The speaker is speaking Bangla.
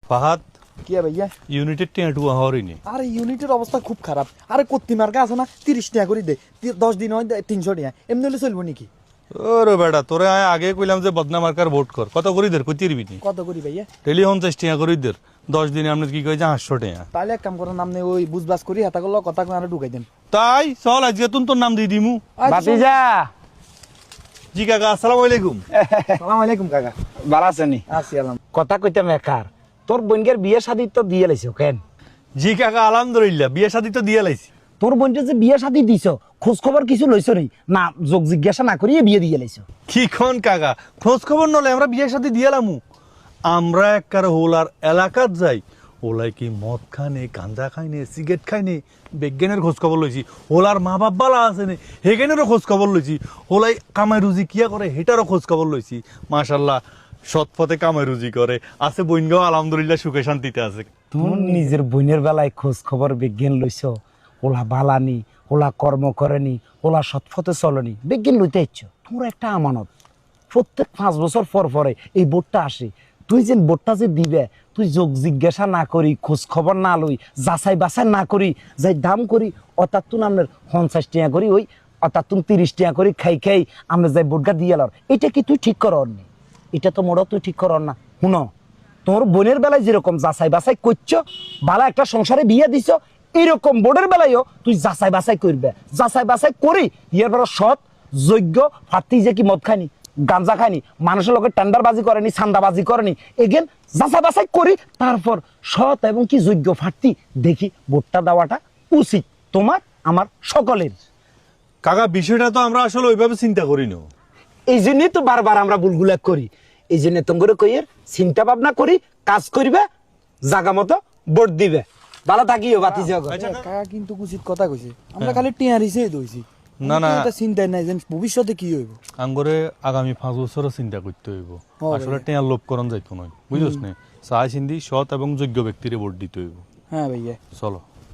ফাহাদ কি ভাইয়া ইউনিটের টেঁটু হওয়ারই আরে ইউনিটের অবস্থা খুব খারাপ। আরে কত্তি মার্কা আছে না 30 টাকা করে দে, 10 দিন হয় 300 টাকা, এমনি হলে চলবো নাকি? ওরে বেটা তোরে আগে কইলাম যে বদনা মার্কার ভোট কর, কত করি দের কইতে দিবি নি? কত করি ভাইয়া? টেলি 50 টাকা করি দের, 10 দিনে আপনি কি কই যে 800 টাকা। তাহলে এক কাম করেন, আপনি ওই বুঝবাস করি হাতা করলো কথা কই আরে ঢুকাই দেন। তাই চল আজকে তোর নাম দিয়ে দিমু। বাতিজা জি কাকা আসসালামু আলাইকুম। সালাম আলাইকুম কাকা। ভালো আছেনি? আছি আলাম। কথা কইতাম একার, তোর বোনগের বিয়ে শাদি তো দিয়ে লাইছো কেন? জি কাকা আলহামদুলিল্লাহ বিয়ে শাদী তো দিয়ে লাইছি। তোর বোনকে যে বিয়ে শাদি দিছো খোঁজ খবর কিছু লইছো নি? না যোগ জিজ্ঞাসা না করিয়ে বিয়ে দিয়ে লাইছো? কি কোন কাকা খোঁজ খবর নলে আমরা বিয়ে শাদী দিয়ে লামু। আমরা একবার হোলার এলাকাত যাই, ওলাই কি মদ খানে গাঁজা খাইনে সিগারেট খাইনে বিজ্ঞানের খোঁজ খবর লইছি। হোলার মা বাপ বালা আছে নে হেগেনেরও খোঁজ খবর লইছি। হোলাই কামাই রুজি কিয়া করে হেটারও খোঁজ খবর লইছি। মাশাল্লাহ সৎ পথে কামাই রুজি করে আছে, বইনগাও আলহামদুলিল্লাহ সুখে শান্তিতে আছে। তোর নিজের বোনের বেলায় খোঁজ খবর বিজ্ঞান লইছো? ওলা বালানি, ওলা কর্ম করেনি, ওলা সৎপথে চলনি, বিজ্ঞান লইতে ইচ্ছ। তোর একটা আমানত, প্রত্যেক 5 বছর পর পরে এই ভোটটা আসে। তুই যে ভোটটা যে দিবে, তুই যোগ জিজ্ঞাসা না করি, খোঁজ খবর না লই, যাচাই বাছাই না করি, যাই দাম করি অতাত্তুন আপনার 50 টাকা করি, ওই অতাত্তুন 30 টাকা করি খাই খাই আমরা যাই ভোটটা দিয়ে এলাম। এটা কি তুই ঠিক কর নি? এটা তো মোড়াও তুই ঠিক কর না। শুনো, তোর বোনের বেলায় যেরকম যাচাই বাছাই করছো, বালা একটা সংসারে বিয়ে দিছ, এইরকম বোর্ডের বেলায়ও তুই যাচাই বাছাই করবে। যাচাই বাছাই করি ইয়ের পর সৎ যোগ্য ফার্তি যে কি মদ খায়নি, গাঞ্জা খায়নি, মানুষের লোকের টেন্ডারবাজি করেনি, ছান্দাবাজি করেনি, এগেন যাচাই বাছাই করি তারপর সৎ এবং কি যোগ্য ফার্তি দেখি ভোটটা দেওয়াটা উচিত তোমার আমার সকলের। কাকা বিষয়টা তো আমরা আসলে ওইভাবে চিন্তা করি না। এই জন্যই তো বারবার আমরা ভুলগুলা করি। এই জন্য তোমার কইয়ের চিন্তা ভাবনা করি, কাজ করবে, জায়গা মতো ভোট দিবে। ভালো থাকিও বাতি জগৎ। কাকা কিন্তু উচিত কথা কইছে, আমরা খালি টিয়ারিছেই দইছি। না না এটা চিন্তাই নাই যে ভবিষ্যতে কি হইব। আঙ্গরে আগামী 5 বছরও চিন্তা করতে হইব। হ্যাঁ আসলে টেয়ার লোভ করন যাইতো নয়, বুঝছস না? চাই চিন্তি সৎ এবং যোগ্য ব্যক্তিরে ভোট দিতে হইব। হ্যাঁ ভাইয়া চলো।